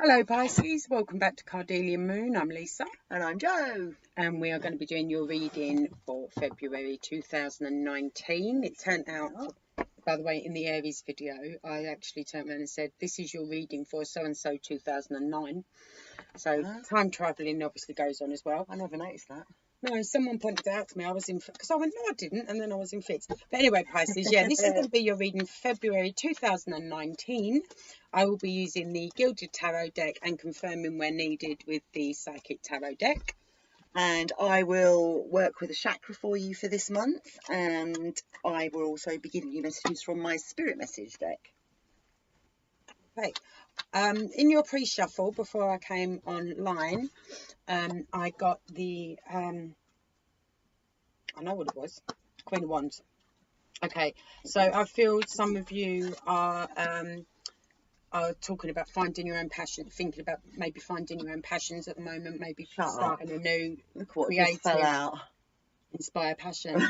Hello Pisces, welcome back to Cardelian Moon. I'm Lisa. And I'm Joe. And we are going to be doing your reading for February 2019. It turned out, by the way, in the Aries video, I actually turned around and said, this is your reading for so-and-so 2009. So time travelling obviously goes on as well. I never noticed that. No, someone pointed it out to me. I was in, because I went, no, I didn't, and then I was in fits. But anyway, Pisces, yeah, this is going to be your reading for February 2019. I will be using the Gilded Tarot deck and confirming where needed with the Psychic Tarot deck. And I will work with a chakra for you for this month, and I will also be giving you messages from my Spirit Message deck. Okay. In your pre-shuffle, before I came online, I got the, I know what it was, Queen of Wands. Okay, so I feel some of you are talking about finding your own passion, thinking about maybe finding your own passions at the moment, maybe starting a new creative, just fell out. Inspire passion.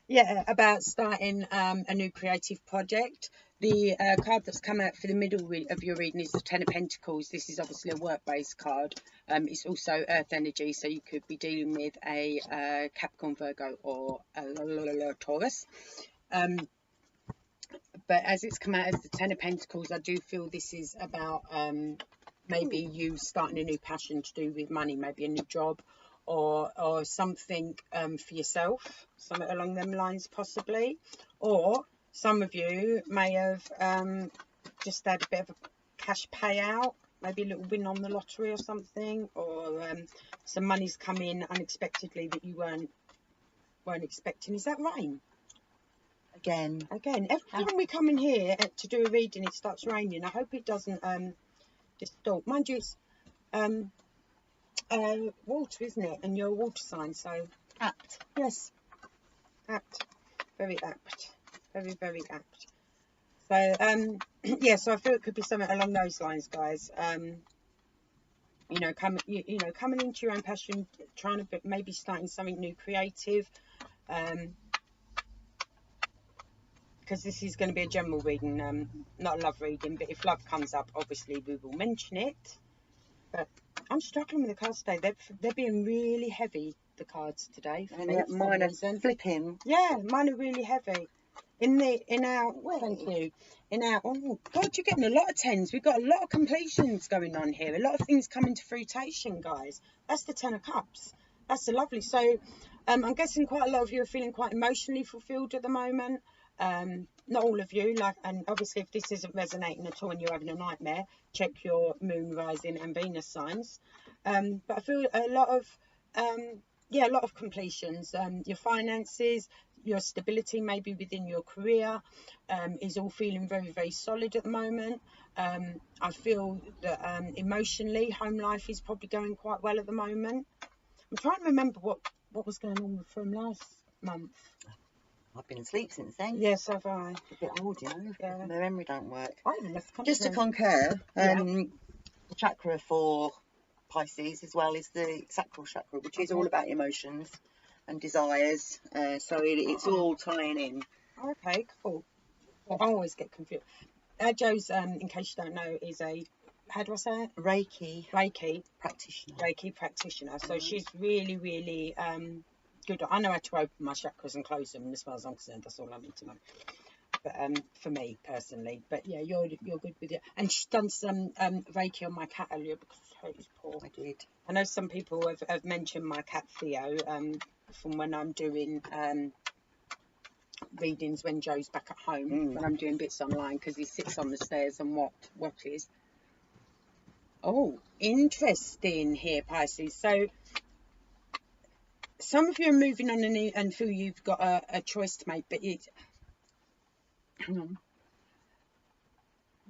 Yeah, about starting a new creative project. The card that's come out for the middle of your reading is the Ten of Pentacles. This is obviously a work-based card. It's also earth energy, so you could be dealing with a Capricorn, Virgo, or a Taurus. But as it's come out as the Ten of Pentacles, I do feel this is about maybe you starting a new passion to do with money, maybe a new job, or something for yourself, something along them lines possibly. Or some of you may have just had a bit of a cash payout, maybe a little win on the lottery or something, or some money's come in unexpectedly that you weren't expecting. Is that rain? Again, every time we come in here to do a reading, it starts raining. I hope it doesn't distort. Mind you, it's water, isn't it? And you're a water sign, so apt. Yes, apt, very apt, very, very apt. So yeah, so I feel it could be something along those lines, guys. You know, coming into your own passion, trying to maybe starting something new, creative. Because this is going to be a general reading, not a love reading, but if love comes up, obviously we will mention it. But I'm struggling with the cards today. They're being really heavy, the cards today. And yet mine are flipping. Yeah, mine are really heavy. Thank you. Oh God, you're getting a lot of tens. We've got a lot of completions going on here. A lot of things coming to fruition, guys. That's the Ten of Cups. That's lovely. So I'm guessing quite a lot of you are feeling quite emotionally fulfilled at the moment. Not all of you, and obviously if this isn't resonating at all and you're having a nightmare, check your moon, rising and Venus signs. But I feel a lot of completions. Your finances, your stability maybe within your career is all feeling very, very solid at the moment. I feel that emotionally, home life is probably going quite well at the moment. I'm trying to remember what was going on from last month. I've been asleep since then. Yes, have I. A bit old, you know. Yeah. My memory don't work. Just to concur, the chakra for Pisces as well is the sacral chakra, which is all about emotions and desires. So it's all tying in. Okay, cool. Well, I always get confused. Joe's, in case you don't know, is a, how do I say it? Reiki practitioner. So she's really, really good. I know how to open my chakras and close them, as far as I'm concerned. That's all I need to know. But for me personally, but yeah, you're good with it. And she's done some Reiki on my cat earlier because he's poor. I did. I know some people have mentioned my cat Theo from when I'm doing readings when Joe's back at home, when I'm doing bits online, because he sits on the stairs and watches. Oh, interesting here, Pisces. So some of you are moving on and feel you've got a choice to make, but hang on.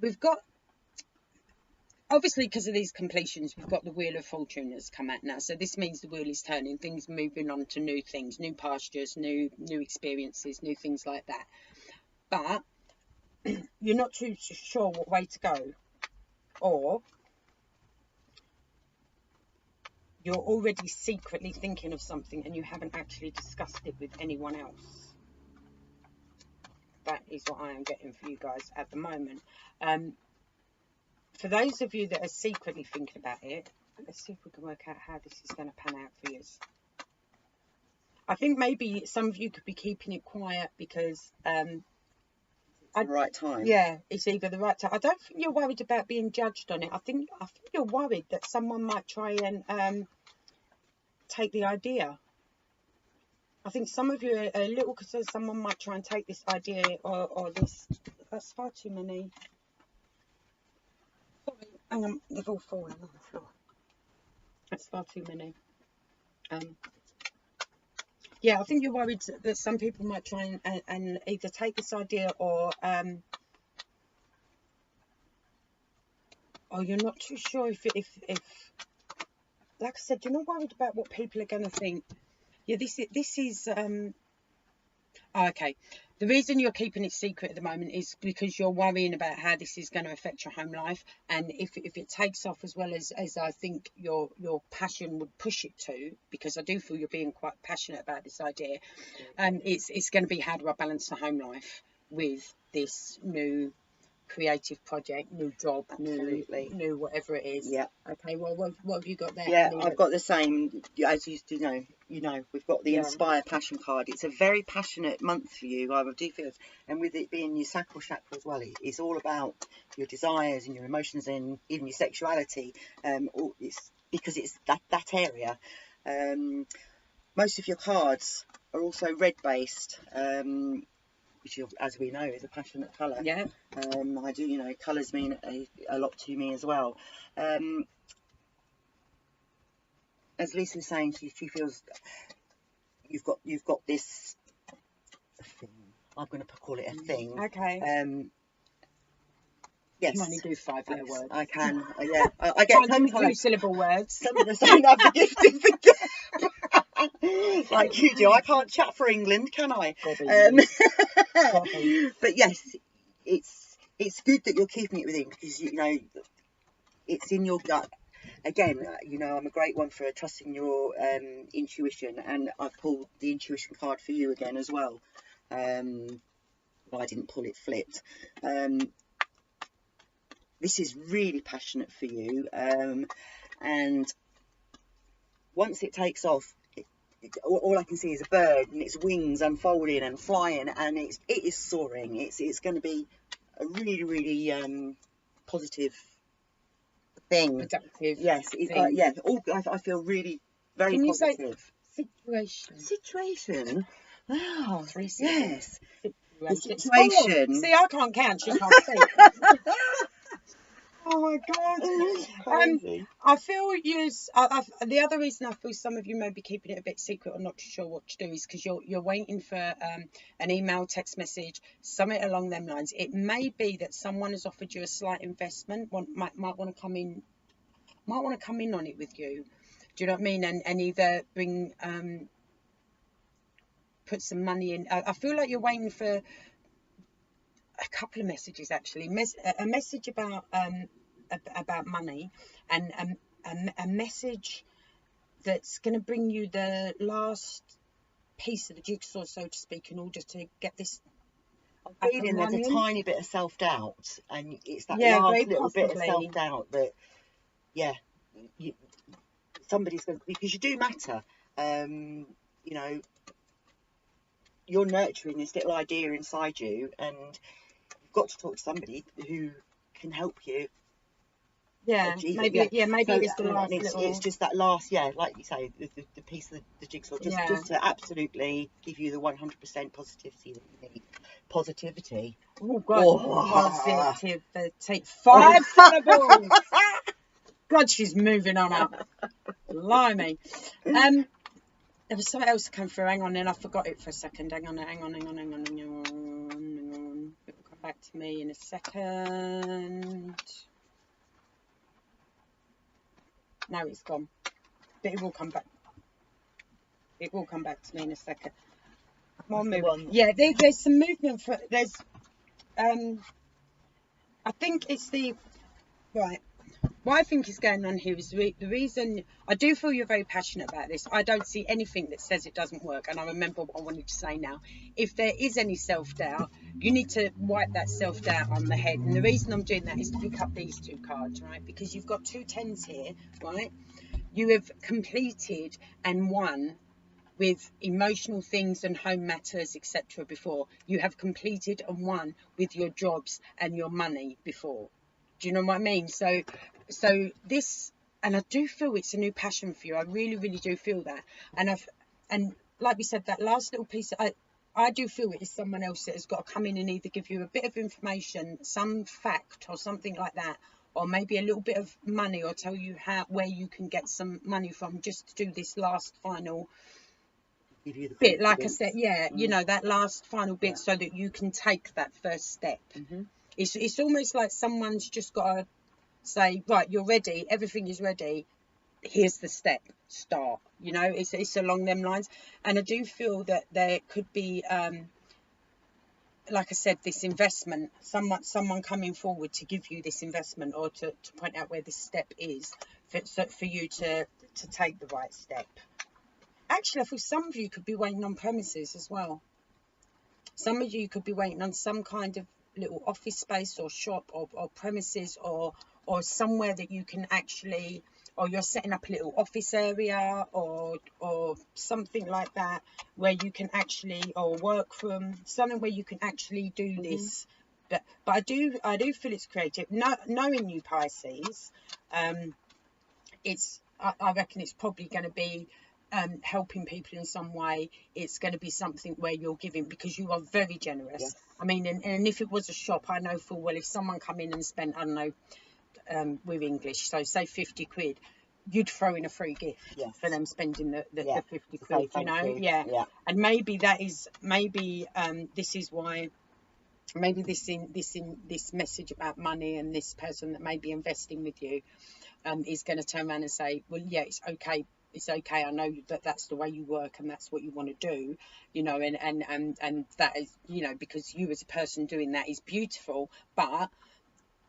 We've got, obviously because of these completions, we've got the Wheel of Fortune that's come out now. So this means the wheel is turning, things moving on to new things, new pastures, new experiences, new things like that. But you're not too sure what way to go, or you're already secretly thinking of something and you haven't actually discussed it with anyone else. That is what I am getting for you guys at the moment. for those of you that are secretly thinking about it, let's see if we can work out how this is going to pan out for you. I think maybe some of you could be keeping it quiet because the right time. Yeah, it's either the right time. I don't think you're worried about being judged on it. I think you're worried that someone might try and take the idea. I think some of you are a little concerned someone might try and take this idea or this. That's far too many. Sorry, hang on, they've all fallen on the floor. That's far too many. Yeah, I think you're worried that some people might try and either take this idea or you're not too sure if like I said, you're not worried about what people are going to think. Yeah, this is okay. The reason you're keeping it secret at the moment is because you're worrying about how this is going to affect your home life, and if it takes off as well as I think your passion would push it to, because I do feel you're being quite passionate about this idea, it's going to be how do I balance the home life with this new creative project, new job, new whatever it is. Yeah. Okay. Well, what have you got there? Yeah, I've got the same. As you know, we've got the Inspire Passion card. It's a very passionate month for you. I do feel, and with it being your sacral chakra as well, it's all about your desires and your emotions and even your sexuality. It's because it's that area. Most of your cards are also red based. Which, as we know, is a passionate colour. Yeah. I do, colours mean a lot to me as well. As Lisa was saying, she feels you've got this thing. I'm going to call it a thing. Okay. Yes. You can only do 5-letter words. I can. Yeah. I get some 2-syllable words. Some of us don't have the gift of the gap. Like you do. I can't chat for England, can I? But yes, it's good that you're keeping it within, because it's in your gut. Again, I'm a great one for trusting your intuition, and I've pulled the intuition card for you again as well. I didn't pull it flipped. This is really passionate for you, and once it takes off, all I can see is a bird and its wings unfolding and flying, and it is soaring. It's going to be a really, really positive thing. Productive. Yes. Thing. I feel really very Can you positive. Say situation? Wow. 3 Yes. The situation. See, I can't count. She can't see. Oh my God. I feel the other reason I feel some of you may be keeping it a bit secret or not too sure what to do is because you're waiting for an email, text message, something along them lines. It may be that someone has offered you a slight investment, might want to come in on it with you. Do you know what I mean? And either bring put some money in. I feel like you're waiting for a couple of messages actually. A message about money, and a message that's going to bring you the last piece of the jigsaw, so to speak, in order to get this. I'm feeling there's a tiny bit of self-doubt, and it's that last little bit of self-doubt that somebody's going to, because you do matter. You're nurturing this little idea inside you, and you've got to talk to somebody who can help you. Yeah, maybe it's the last it's just that last, like you say, the piece of the jigsaw, just to absolutely give you the 100% positivity that you need. Positivity. Oh God, positivity. 5 syllables. God, she's moving on up. Blimey. There was something else to come through. Hang on, then I forgot it for a second. Hang on. It'll come back to me in a second. No, it's gone. But it will come back. It will come back to me in a second. More movement. Yeah, there's some movement. There's. I think it's the right. What I think is going on here is the reason I do feel you're very passionate about this. I don't see anything that says it doesn't work. And I remember what I wanted to say now. If there is any self-doubt, You need to wipe that self-doubt on the head. And the reason I'm doing that is to pick up these 2 cards, right? Because you've got 2 10s here, right? You have completed and won with emotional things and home matters, etc. before. You have completed and won with your jobs and your money before. Do you know what I mean? So this, and I do feel it's a new passion for you. I really, really do feel that. And like we said, that last little piece, I do feel it is someone else that has got to come in and either give you a bit of information, some fact or something like that, or maybe a little bit of money, or tell you where you can get some money from, just to do this last final Give you the bit, like I confidence. said, you know, that last final bit, Yeah. so that you can take that first step. Mm-hmm. It's almost like someone's just got to say, right, you're ready, everything is ready, here's the step, start. You know, it's along them lines. And I do feel that there could be, like I said, this investment, someone coming forward to give you this investment, or to point out where this step is, for you to take the right step. Actually, I feel some of you could be waiting on premises as well. Some of you could be waiting on some kind of little office space or shop or premises, or somewhere that you can actually, or you're setting up a little office area or something like that, where you can actually, or workroom, something where you can actually do this. But I do feel it's creative. Knowing you, Pisces, I reckon it's probably going to be helping people in some way. It's going to be something where you're giving, because you are very generous. Yes. I mean, and if it was a shop, I know full well if someone come in and spent, I don't know, with English, so say 50 quid, you'd throw in a free gift. Yes. For them spending the Yeah. 50 To quid, say thank you. Yeah. Yeah. And maybe this is why, maybe this message about money, and this person that may be investing with you is going to turn around and say, well, yeah, it's okay, I know that that's the way you work and that's what you want to do, you know, and that is, you know, because you as a person doing that is beautiful, but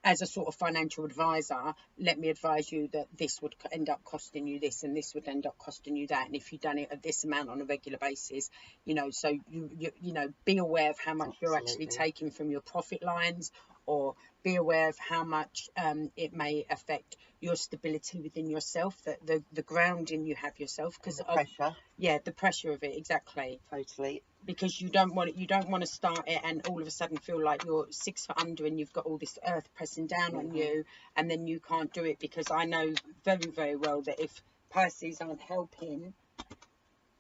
as a sort of financial advisor, let me advise you that this would end up costing you this, and this would end up costing you that, and if you've done it at this amount on a regular basis, you know, so you know, be aware of how much you're actually taking from your profit lines, or be aware of how much it may affect your stability within yourself, the grounding you have yourself, because pressure. Yeah, the pressure of it, exactly. Totally. Because you don't want to start it and all of a sudden feel like you're 6 foot under and you've got all this earth pressing down on you, and then you can't do it. Because I know very, very well that if Pisces aren't helping,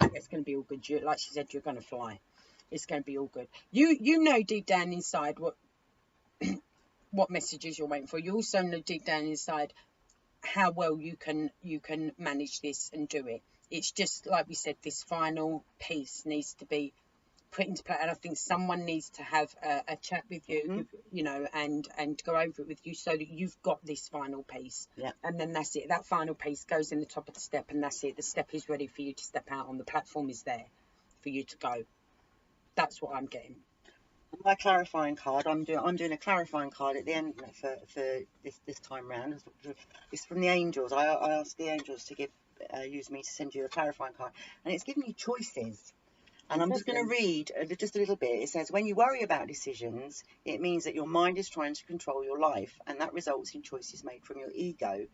it's going to be all good. Like she said, you're going to fly. It's going to be all good. You know deep down inside what messages you're waiting for. You also know deep down inside how well you can manage this and do it. It's just like we said, this final piece needs to be put into play, and I think someone needs to have a chat with you, you know, and go over it with you, so that you've got this final piece. Yeah. And then that's it. That final piece goes in the top of the step, and that's it. The step is ready for you to step out on. The platform is there for you to go. That's what I'm getting. My clarifying card, I'm doing a clarifying card at the end for this time round. It's from the angels. I asked the angels to use me to send you a clarifying card, and it's giving you choices. And I'm just going to read just a little bit. It says, when you worry about decisions, it means that your mind is trying to control your life, and that results in choices made from your ego.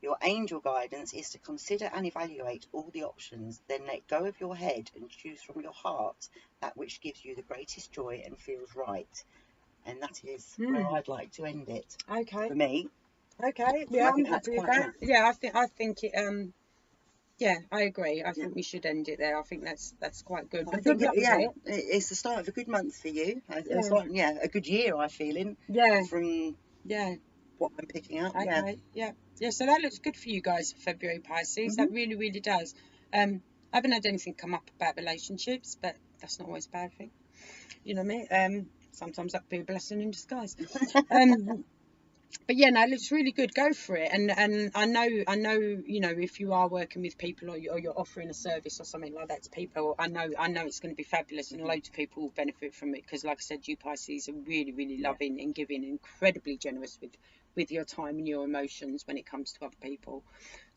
Your angel guidance is to consider and evaluate all the options, then let go of your head and choose from your heart that which gives you the greatest joy and feels right. And that is where I'd like to end it. Okay. For me. Okay. Yeah, I'm happy with that. Nice. Yeah, I think it. Yeah, I agree. I think we should end it there. I think that's quite good. But good luck with it. It's the start of a good month for you. Yeah. A good year, I feel in. Yeah. From what I'm picking up. Okay. Yeah. So that looks good for you guys for February, Pisces. That really, really does. I haven't had anything come up about relationships, but that's not always a bad thing. You know what I mean? Sometimes that could be a blessing in disguise. But yeah, no, it looks really good. Go for it. And I know, you know, if you are working with people, or you're offering a service or something like that to people, I know it's going to be fabulous, and loads of people will benefit from it, because like I said, you Pisces are really, really loving and giving, incredibly generous with your time and your emotions when it comes to other people.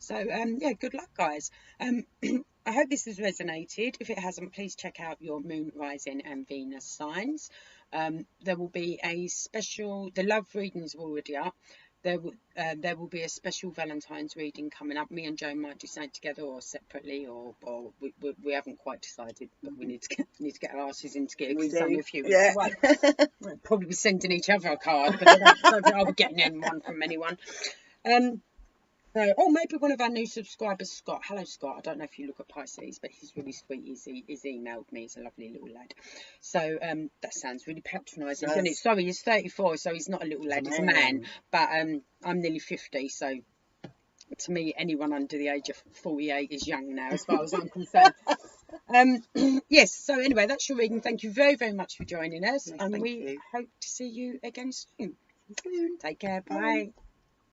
So yeah, good luck, guys. I hope this has resonated. If it hasn't, please check out your moon, rising and Venus signs. There will be a special, the love readings are already up. There will be a special Valentine's reading coming up. Me and Joe might do something together or separately, or we haven't quite decided, but we need to get our asses into gear because it's only a few weeks away. We'll probably be sending each other a card, but I don't think I'll be getting one from anyone. Oh, maybe one of our new subscribers, Scott. Hello, Scott. I don't know if you look at Pisces, but he's really sweet. He's emailed me. He's a lovely little lad. So that sounds really patronising, doesn't it? Sorry, he's 34, so he's not a little lad. He's a man. But I'm nearly 50, so to me, anyone under the age of 48 is young now, as far as I'm concerned. Yes. So anyway, that's your reading. Thank you very, very much for joining us, and we hope to see you again soon. Take care. Bye.